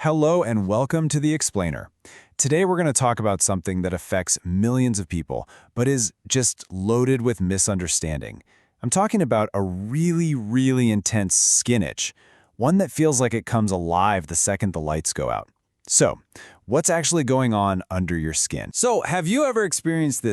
Hello and welcome to The Explainer. Today we're going to talk about something that affects millions of people, but is just loaded with misunderstanding. I'm talking about a really intense skin itch, one that feels like it comes alive the second the lights go out. So, what's actually going on under your skin? So, have you ever experienced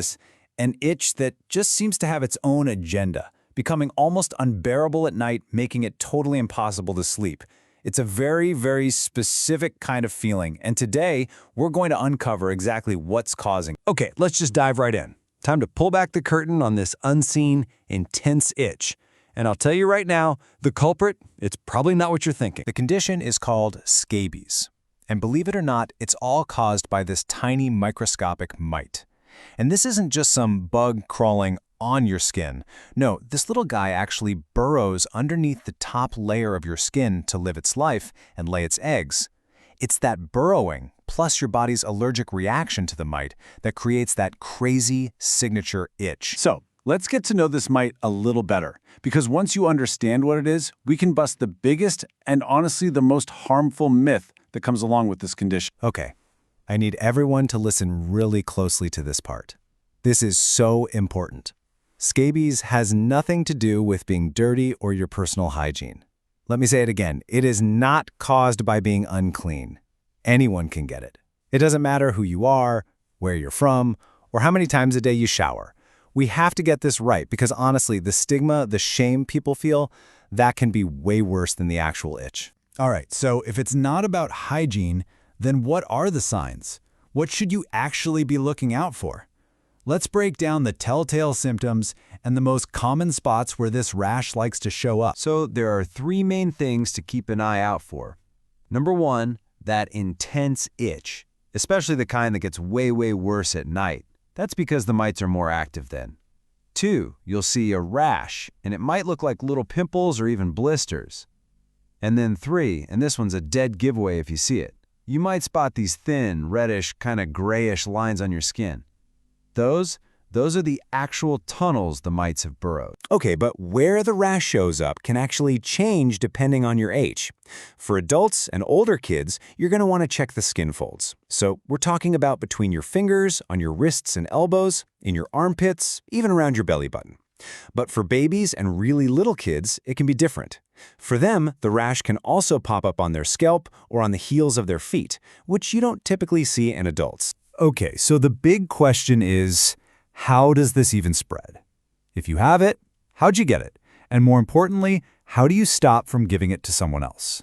an itch that just seems to have its own agenda, becoming almost unbearable at night, making it totally impossible to sleep? It's a very specific kind of feeling, and today we're going to uncover exactly what's causing it. Okay, let's just dive right in. Time to pull back the curtain on this unseen, intense itch. And I'll tell you right now, the culprit, it's probably not what you're thinking. The condition is called scabies, and believe it or not, it's all caused by this tiny microscopic mite. And this isn't just some bug crawling on your skin. No, this little guy actually burrows underneath the top layer of your skin to live its life and lay its eggs. It's that burrowing, plus your body's allergic reaction to the mite, that creates that crazy signature itch. So, let's get to know this mite a little better, because once you understand what it is, we can bust the biggest and honestly the most harmful myth that comes along with this condition. Okay, I need everyone to listen really closely to this part. This is so important. Scabies has nothing to do with being dirty or your personal hygiene. Let me say it again. It is not caused by being unclean. Anyone can get it. It doesn't matter who you are, where you're from, or how many times a day you shower. We have to get this right because honestly, the stigma, the shame people feel, that can be way worse than the actual itch. All right, so if it's not about hygiene, then what are the signs? What should you actually be looking out for? Let's break down the telltale symptoms and the most common spots where this rash likes to show up. So there are three main things to keep an eye out for. Number one, that intense itch, especially the kind that gets way worse at night. That's because the mites are more active then. Two, you'll see a rash, and it might look like little pimples or even blisters. And then three, and this one's a dead giveaway if you see it, you might spot these thin, reddish, kind of grayish lines on your skin. Those are the actual tunnels the mites have burrowed. Okay, but where the rash shows up can actually change depending on your age. For adults and older kids, you're going to want to check the skin folds. So we're talking about between your fingers, on your wrists and elbows, in your armpits, even around your belly button. But for babies and really little kids, it can be different. For them, the rash can also pop up on their scalp or on the heels of their feet, which you don't typically see in adults. Okay, so the big question is, how does this even spread? If you have it, how'd you get it? And more importantly, how do you stop from giving it to someone else?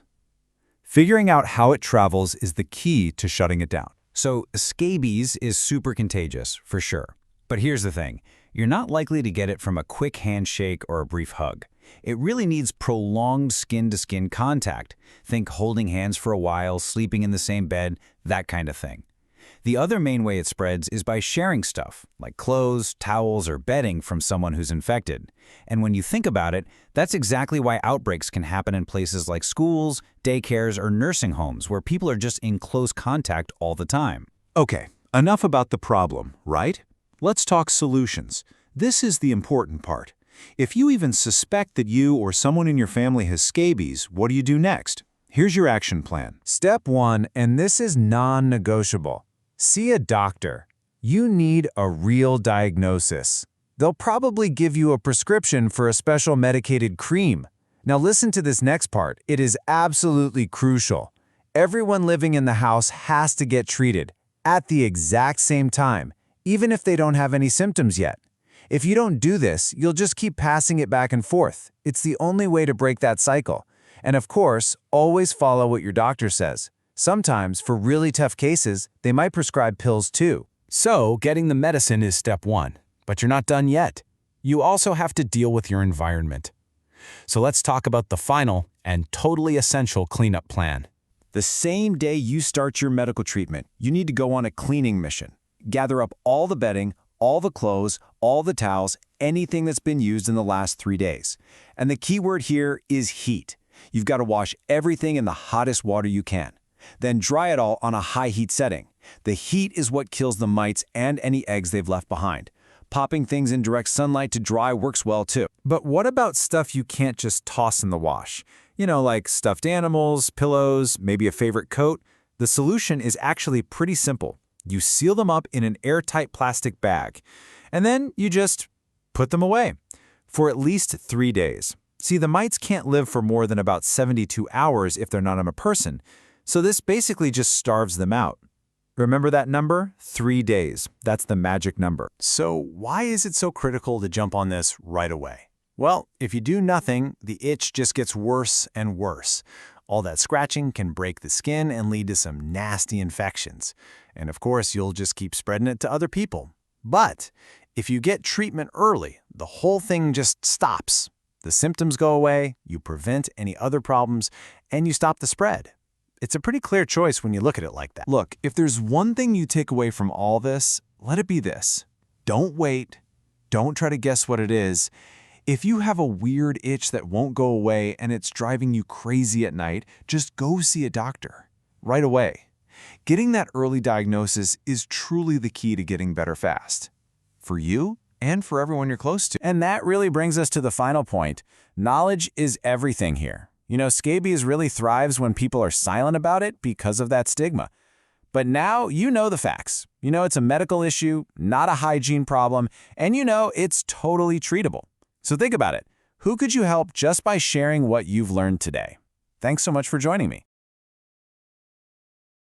Figuring out how it travels is the key to shutting it down. So scabies is super contagious, for sure. But here's the thing. You're not likely to get it from a quick handshake or a brief hug. It really needs prolonged skin-to-skin contact. Think holding hands for a while, sleeping in the same bed, that kind of thing. The other main way it spreads is by sharing stuff, like clothes, towels, or bedding from someone who's infected. And when you think about it, that's exactly why outbreaks can happen in places like schools, daycares, or nursing homes, where people are just in close contact all the time. Okay, enough about the problem, right? Let's talk solutions. This is the important part. If you even suspect that you or someone in your family has scabies, what do you do next? Here's your action plan. Step 1, and this is non-negotiable. See a doctor. You need a real diagnosis. They'll probably give you a prescription for a special medicated cream. Now listen to this next part. It is absolutely crucial. Everyone living in the house has to get treated at the exact same time, even if they don't have any symptoms yet. If you don't do this, you'll just keep passing it back and forth. It's the only way to break that cycle. And of course, always follow what your doctor says. Sometimes, for really tough cases, they might prescribe pills too. So, getting the medicine is step 1, but you're not done yet. You also have to deal with your environment. So let's talk about the final and totally essential cleanup plan. The same day you start your medical treatment, you need to go on a cleaning mission. Gather up all the bedding, all the clothes, all the towels, anything that's been used in the last 3 days. And the key word here is heat. You've got to wash everything in the hottest water you can. Then dry it all on a high heat setting. The heat is what kills the mites and any eggs they've left behind. Popping things in direct sunlight to dry works well too. But what about stuff you can't just toss in the wash? You know, like stuffed animals, pillows, maybe a favorite coat? The solution is actually pretty simple. You seal them up in an airtight plastic bag, and then you just put them away for at least 3 days. See, the mites can't live for more than about 72 hours if they're not on a person, so this basically just starves them out. Remember that number? 3 days. That's the magic number. So why is it so critical to jump on this right away? Well, if you do nothing, the itch just gets worse and worse. All that scratching can break the skin and lead to some nasty infections. And of course, you'll just keep spreading it to other people. But if you get treatment early, the whole thing just stops. The symptoms go away, you prevent any other problems, and you stop the spread. It's a pretty clear choice when you look at it like that. Look, if there's one thing you take away from all this, let it be this. Don't wait. Don't try to guess what it is. If you have a weird itch that won't go away and it's driving you crazy at night, just go see a doctor right away. Getting that early diagnosis is truly the key to getting better fast. For you and for everyone you're close to. And that really brings us to the final point. Knowledge is everything here. You know, scabies really thrives when people are silent about it because of that stigma. But now you know the facts. You know it's a medical issue, not a hygiene problem, and you know it's totally treatable. So think about it. Who could you help just by sharing what you've learned today? Thanks so much for joining me.